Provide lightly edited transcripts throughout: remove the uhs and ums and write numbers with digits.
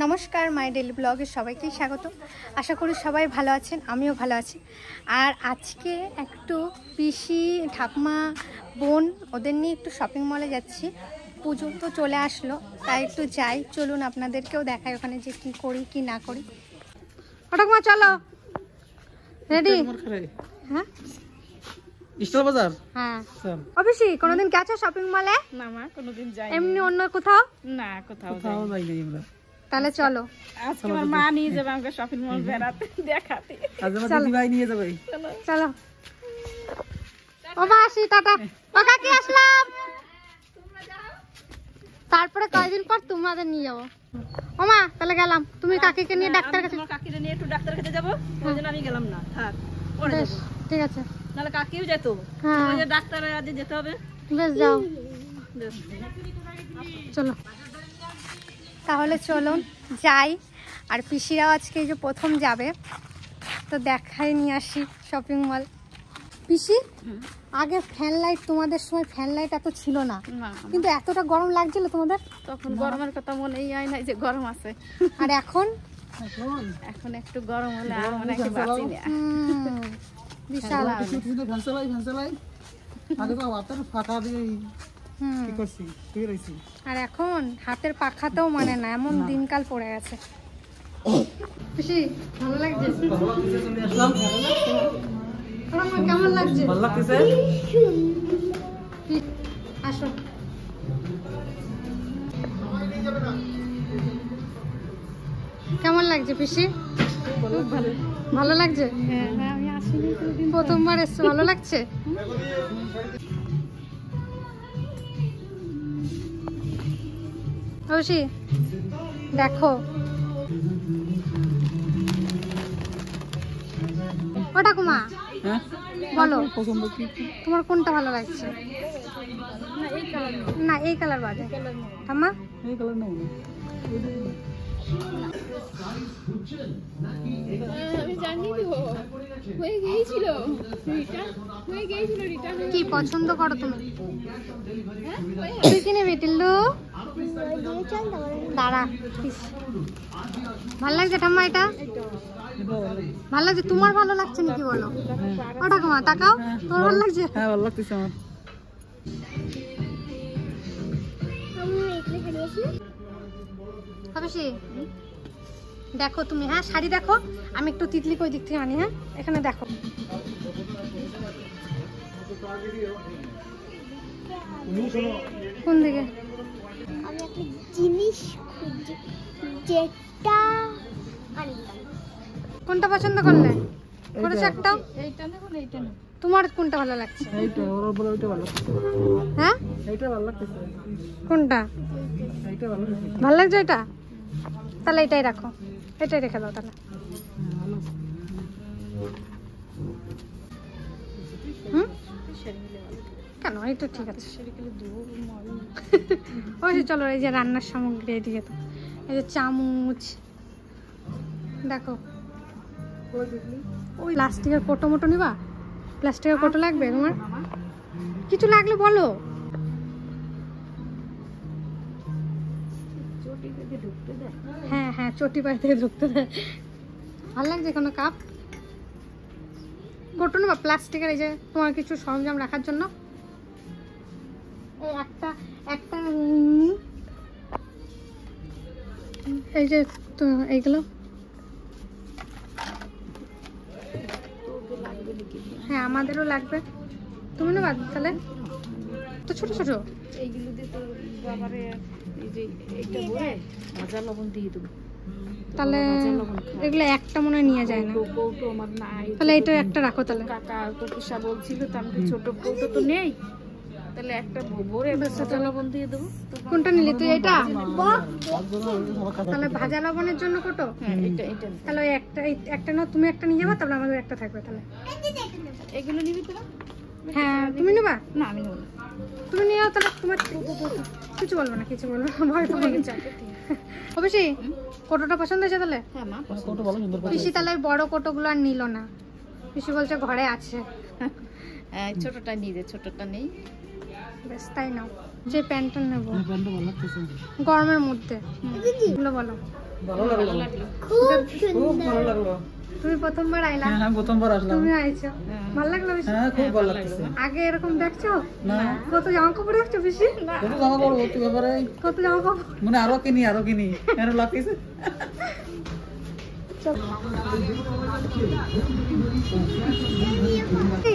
নমস্কার, মাই ডেলি ব্লগে সবাইকে স্বাগত। আশা করি সবাই ভালো আছেন, আমিও ভালো আছি। আর আজকে একটু পিসি, ঠাকুমা, বোন ওদের নিয়ে একটু শপিং মলে যাচ্ছি। পুজো তো চলে আসলো, তাই একটু যাই। চলুন আপনাদেরকেও দেখাই ওখানে যে কি করি কি না করি। ঠাকুমা চলো, রেডি? হ্যাঁ স্টার বাজার। হ্যাঁ অবশ্যই। কোনোদিন গেছো শপিং মলে? না মা, কোনোদিন যাই এমনি অন্য কোথাও? না, কোথাও যাই নাই আমরা। তাহলে চলো, আজকে আমার মা নিয়ে যাবে আমাকে শপিং মল বেড়াতে, দেখাতে। আজ আমার দিদি ভাই নিয়ে যাবে। চলো ও মাসি, টাটা। ও কাকি আসলাম, তারপরে কয়দিন পর তোমাদের নিয়ে যাবো। ও মা তাহলে গেলাম, তুমি কাকিকে নিয়ে ডাক্তার কাছে। তোমার কাকিরে নিয়ে একটু ডাক্তার কাছে যাবো, ওইজন্য আমি গেলাম না। থাক, পরে বেশ, যাবো। ঠিক আছে। নাহলে কাকিও যেত। হ্যাঁ। ওই যে ডাক্তারের আজ যেতে হবে। বেশ, যাও। বেশ। চলো তাহলে, চলুন যাই। আর পিসিরাও আজকে এই যে প্রথম যাবে, তো দেখাই নিয়ে আসি শপিং মল। পিসি, আগে ফ্যান লাইট, তোমাদের সময় ফ্যান লাইট এত ছিল না, না, কিন্তু এতটা গরম লাগছিল তোমাদের? তখন গরমের কথা মনেই হয় না যে গরম আছে। আর এখন এখন একটু গরম হলে আর মনে হয় বাঁচি না। বিশাল। ফ্যান চালাই আগে তো হাতের ফাঁকা দিয়ে কি করছি, তুই রইছি। আর এখন হাতের পাখাতেও মানে না, এমন দিনকাল পড়ে গেছে। পিসি ভালো লাগছে? কেমন লাগছে? ভালো লাগতেছে। আসো। কেমন লাগছে পিসি? খুব ভালো। ভালো লাগছে? হ্যাঁ, আমি আসিনি কোনোদিন। প্রথমবার এসছো, ভালো লাগছে? অবশ্যই দেখো, ও ঠাকুমা হ্যাঁ বলো, পছন্দ কি? তোমার কোনটা ভালো লাগছে? না এই কালার বাজে। ঠাম্মা এই কালার নাও না। আমি জানি তো হয়ে গিয়েছিল, রিটার্ন কি পছন্দ করো তুমি? তুই কিনে বেটিল্লু দাঁড়া। ভালো লাগছে ঠাম্মা? এটা ভালো লাগছে? তোমার ভালো লাগছে নাকি বলো? ও ঠাকুমা তাকাও, তোমার ভালো লাগছে? হ্যাঁ ভালো লাগতেছে আমার। অবশ্যই দেখো তুমি। হ্যাঁ শাড়ি দেখো, আমি একটু তিতলি কই দিক থেকে আনি। হ্যাঁ এখানে দেখো। কোন দিকে? আমি একটা জিনিস খুঁজছি যেটা আনলাম। কোনটা পছন্দ করলে? করেছো একটাও? এইটা দেখুন, এইটা না। তোমার কোনটা ভালো লাগছে? এইটা ওর বলে ওইটা ভালো লাগতেছে। হ্যাঁ এইটা ভালো লাগতেছে। কোনটা এইটা ভালো লাগতেছে। ভালো লাগছে? এটা তাহলে এটাই রাখো, এটাই রেখে দাও তাহলে। হুম কেন, এইটা ঠিক আছে। ওই চলো, এই যে রান্নার সামগ্রী এদিকে, তো এই যে চামচ দেখো। ওই প্লাস্টিকের কোটো মোটো নিবা? প্লাস্টিকের কোটো লাগবে তোমার? কিছু লাগলে বলো। হ্যাঁ হ্যাঁ, চটি পাই থেকে ঢুকতে দেয়। ভালো লাগছে কোনো কাপ কোটো নেবা প্লাস্টিকের? এই যে তোমার কিছু সরঞ্জাম রাখার জন্য। এই একটা একটা এই যে তো এইগুলো। হ্যাঁ আমাদেরও লাগবে, তুমি নেবা তাহলে? তো ছোট ছোট এইগুলো দিয়ে তো বাবারে এই যে এইটা ভরে ভাজা লবণ দিয়ে দেবো। তাহলে এগুলো একটা মনে হয় নিয়ে যায় না। কৌটো আমার নাই, তাহলে এটা একটা রাখো তাহলে। কাকা কপিসা বলছিল তো, আমি ছোট কৌটো তো নেই, তাহলে একটা ভরে ভাজা লবণ দিয়ে দেবো। কোনটা নিলি তুই? এটা তাহলে ভাজা লবণের জন্য কোটো? হ্যাঁ এটা এটা তাহলে ওই একটা নাও, তুমি একটা নিয়ে যাবা, তাহলে আমাদের একটা থাকবে তাহলে। এগুলো নিবি তো? হ্যাঁ তুমি নেবা? না আমি নেবো না। তুমি নিয়ে যাও তাহলে। তোমার কিছু বলবো না, কিছু বলবো না, ভয় পাবো। অবশ্যই কোটোটা পছন্দ হয়েছে তাহলে? হ্যাঁ মা, কত ভালো সুন্দর। পিসি তাহলে ওই বড় কোটোগুলো আর নিল না, পিসি বলছে ঘরে আছে। ছোটটা নিয়ে যে, ছোটটা নেই। বেশ তাই নাও। যে প্যান্টটা নেবো প্যান্টটা ভালো লাগতেছে গরমের মধ্যে, এগুলো বলো। ভালো লাগলো, খুব খুব সুন্দর। ভালো লাগলো। তুমি প্রথমবার আইলা, হ্যাঁ, আমি প্রথমবার আসলাম। তুমি আইছো, ভালো লাগলো বেশি? হ্যাঁ, খুব ভালো লাগছে। আগে এরকম দেখছো? না, কত জামা কাপড় দেখছো বেশি? কত জামা কাপড় ভর্তি ব্যাপারে, কত জামা কাপড়? মানে আরো কিনি, এর লাগতেছে।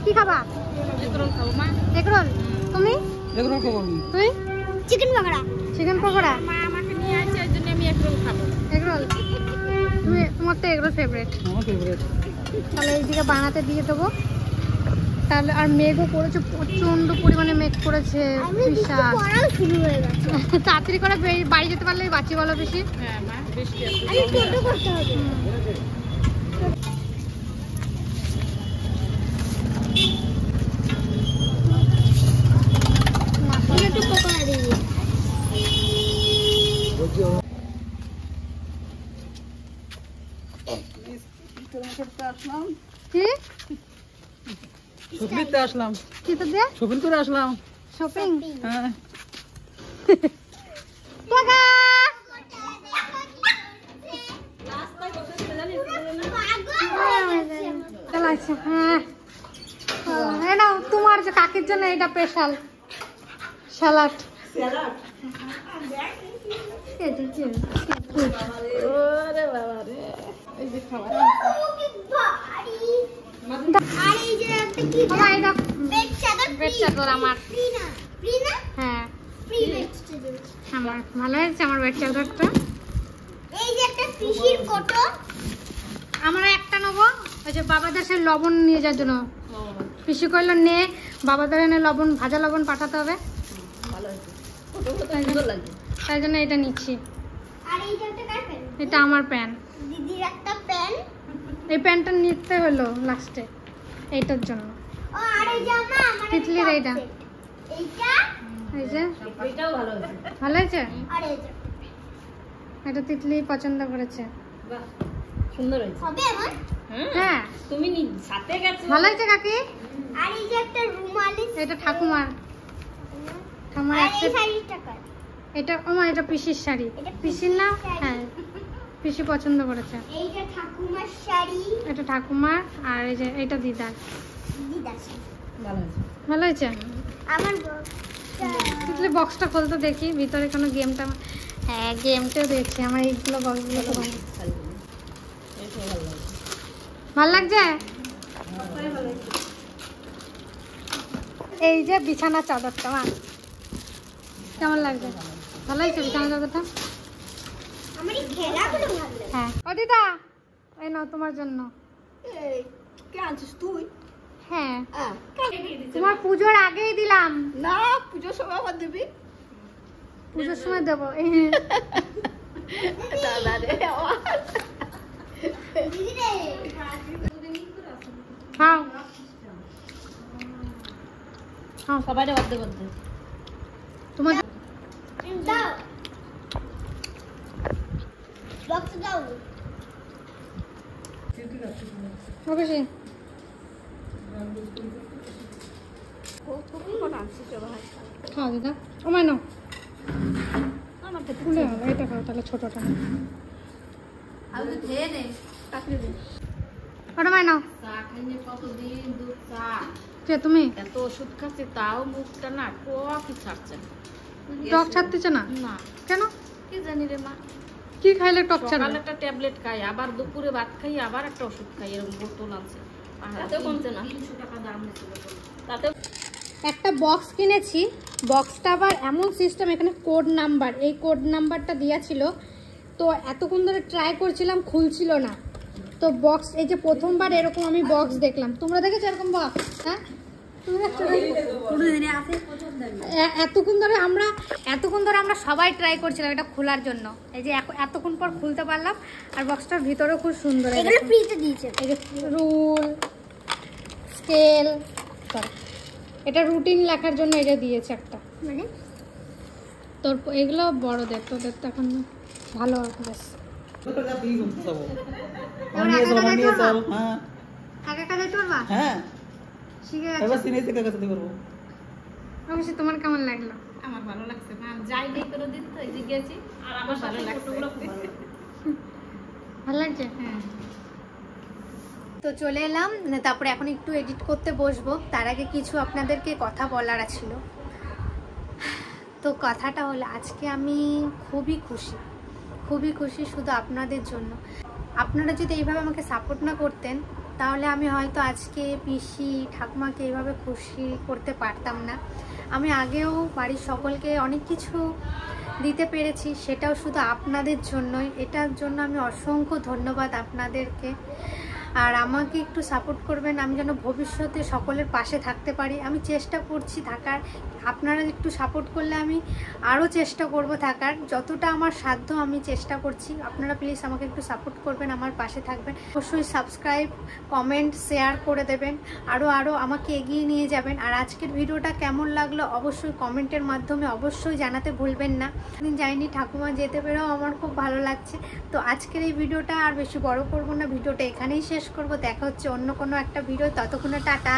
কি খাবা? এগরোল খাবো মা। এগরোল। তুমি? এগুলো খবর নেই। তুই? চিকেন পকোড়া। চিকেন পকোড়া। মা আমাকে নিয়ে আসছে, এই জন্য আমি এগরোল খাবো। এগরোল। তোমার তো এগরোল ফেভারিট। আমার ফেভারিট। তাহলে এইদিকে বানাতে দিয়ে দেবো। তাহলে আর মেঘও করেছে, প্রচন্ড পরিমাণে মেঘ করেছে, আমি বিশাল। পড়াও শুরু হয়ে গেছে। তাড়াতাড়ি করে বাড়ি যেতে পারলেই বাঁচি বলো বেশি। হ্যাঁ মা, বৃষ্টি আছে। আমি টোটো করতে হবে। একটু পকোড়া দিবি। আসলাম, কি? শপিংতে আসলাম, কি তো দে? শপিং করে আসলাম। শপিং। হ্যাঁ, টাকা। চালাইছে, হ্যাঁ। এই নাও, তোমার যে কাকির জন্য এটা স্পেশাল স্যালাড। ওরে বাবা রে, এই যে খাবার। আর এই যে একটা কি আমার এটা বেড চাদর বেড চাদর আমার। ফ্রি না? ফ্রি না? হ্যাঁ, ফ্রি বেড চাদর। আমার ভালো হয়েছে আমার বেড চাদরটা। এই যে একটা পিসির ফটো। আমরা একটা নেবো, ওই যে বাবাদের সে লবণ নিয়ে যাওয়ার জন্য। পিসি কইলো নে, বাবাদের এনে লবণ, ভাজা লবণ পাঠাতে হবে, তাই জন্য এটা নিচ্ছি। আর এই যে একটা কার প্যান? এটা আমার প্যান। দিদির একটা প্যান। এই প্যান্টটা নিতে হলো লাস্টে এইটার জন্য। ও আর এই জামা আমার তিতলির এইটা। এইটা এই যে এটাও ভালো আছে। ভালো হয়েছে, আর এই যে এটা তিতলি পছন্দ করেছে। বাহ, সুন্দর হয়েছে। হবে আমার। হ্যাঁ, তুমি সাথে গেছো। ভালো হয়েছে কাকি। আর এই যে একটা রুমালি। এটা ঠাকুমার, ঠাকুমার আর একটা। এই শাড়িটা কার? এটা আমার, এটা পিসির শাড়ি। এটা পিসির না? শাড়ি। হ্যাঁ, পিসি পছন্দ করেছে। এই যে ঠাকুমার শাড়ি। এটা ঠাকুমার, আর এই যে এটা দিদার। দিদার শাড়ি। ভালো আছে। ভালো হয়েছে। আমার বক্সটা। তিতলি বক্সটা খুলতে দেখি ভিতরে কোনো গেমটা। হ্যাঁ, গেমটাও দেখছি আমার, এইগুলো বক্সগুলো তো ভালো। এটাও ভালো আছে। ভালো লাগছে। এই যে বিছানা চাদরটা আমার কেমন লাগছে? ভালো হয়েছে বিছানা চাদরটা। আমার এই খেলাগুলো ভালো লাগে। হ্যাঁ, ও দিদা, এই নাও তোমার জন্য। এই, কে আনছিস তুই? হ্যাঁ, আহ, তোমার পুজোর আগেই দিলাম। না পুজোর সময় আবার দিবি। পুজোর সময় দেবো। দাদা রে দিদি রে। খাও খাও, সবাই অর্ধেক অর্ধেক। তোমার দাও বক্স দাও। অবশ্যই। তুমি কটা আনছিস ভাই? খাও দিদা, ও মাই নাও। আমার তো খুলে হবে, এটা খাও তাহলে ছোটটা। আমি তো খেয়ে নে, কাটলে দে। ওটা মাই নাও। চা খাইনি কতদিন, দুধ চা। কে তুমি? এত ওষুধ খাচ্ছি তাও মুখটা না টকই ছাড়ছে না। টক ছাড়তেছে না না, কেন? কি জানি রে মা। কি খাইলে টক সকালে ছাড়বে? একটা ট্যাবলেট খাই, আবার দুপুরে ভাত খাই, আবার একটা ওষুধ খাই, এরকম বোতল আছে। তাতেও কমছে না। 300 টাকা দাম নিয়েছিল তাতে। একটা বক্স কিনেছি, বক্সটা আবার এমন সিস্টেম, এখানে কোড নাম্বার, এই কোড নাম্বারটা দেওয়া ছিল। তো এতক্ষণ ধরে ট্রাই করছিলাম, খুলছিল না। তো বক্স, এই যে প্রথমবার এরকম আমি বক্স দেখলাম। তোমরা দেখেছো এরকম বক্স? হ্যাঁ, তুমি দেখছো? এতক্ষণ ধরে আমরা সবাই ট্রাই করছিলাম এটা খোলার জন্য। এই যে এতক্ষণ পর খুলতে পারলাম। আর বক্সটার ভিতরেও খুব সুন্দর। এই এগুলো দেখো। ফ্রিতে দিয়েছে। এই যে রুল, স্কেল, এটা রুটিন লেখার জন্য এটা দিয়েছে একটা। মানে তোর এগুলো বড়দের, তোদের তো এখন ভালো হবে বেশ। একা একা যাইতে পারবা? হ্যাঁ, শিখে এবার গেছো? সিনেতে কাছে করবো। অবশ্যই। তোমার কেমন লাগলো? আমার ভালো লাগছে না, যাই নেই কোনো দিন তো এই যে গেছি আর আমার ভালো লাগছে। ভালো লাগছে? হ্যাঁ। তো চলে এলাম, তারপরে এখন একটু এডিট করতে বসবো। তার আগে কিছু আপনাদেরকে কথা বলার ছিল। তো কথাটা হলো, আজকে আমি খুবই খুশি শুধু আপনাদের জন্য। আপনারা যদি এইভাবে আমাকে সাপোর্ট না করতেন তাহলে আমি হয়তো আজকে পিসি ঠাকুমাকে এইভাবে খুশি করতে পারতাম না। আমি আগেও বাড়ির সকলকে অনেক কিছু দিতে পেরেছি, সেটাও শুধু আপনাদের জন্যই। এটার জন্য আমি অসংখ্য ধন্যবাদ আপনাদেরকে। আর আমাকে একটু সাপোর্ট করবেন, আমি যেন ভবিষ্যতে সকলের পাশে থাকতে পারি। আমি চেষ্টা করছি থাকার, আপনারা একটু সাপোর্ট করলে আমি আরও চেষ্টা করব থাকার। যতটা আমার সাধ্য আমি চেষ্টা করছি। আপনারা প্লিজ আমাকে একটু সাপোর্ট করবেন, আমার পাশে থাকবেন। অবশ্যই সাবস্ক্রাইব, কমেন্ট, শেয়ার করে দেবেন, আরও আমাকে এগিয়ে নিয়ে যাবেন। আর আজকের ভিডিওটা কেমন লাগলো অবশ্যই কমেন্টের মাধ্যমে অবশ্যই জানাতে ভুলবেন না। দিন যাইনি, ঠাকুমা যেতে পেরেও আমার খুব ভালো লাগছে। তো আজকের এই ভিডিওটা আর বেশি বড় করব না, ভিডিওটা এখানেই শেষ করব। দেখা হচ্ছে অন্য কোনো একটা ভিডিও, ততক্ষণে টাটা।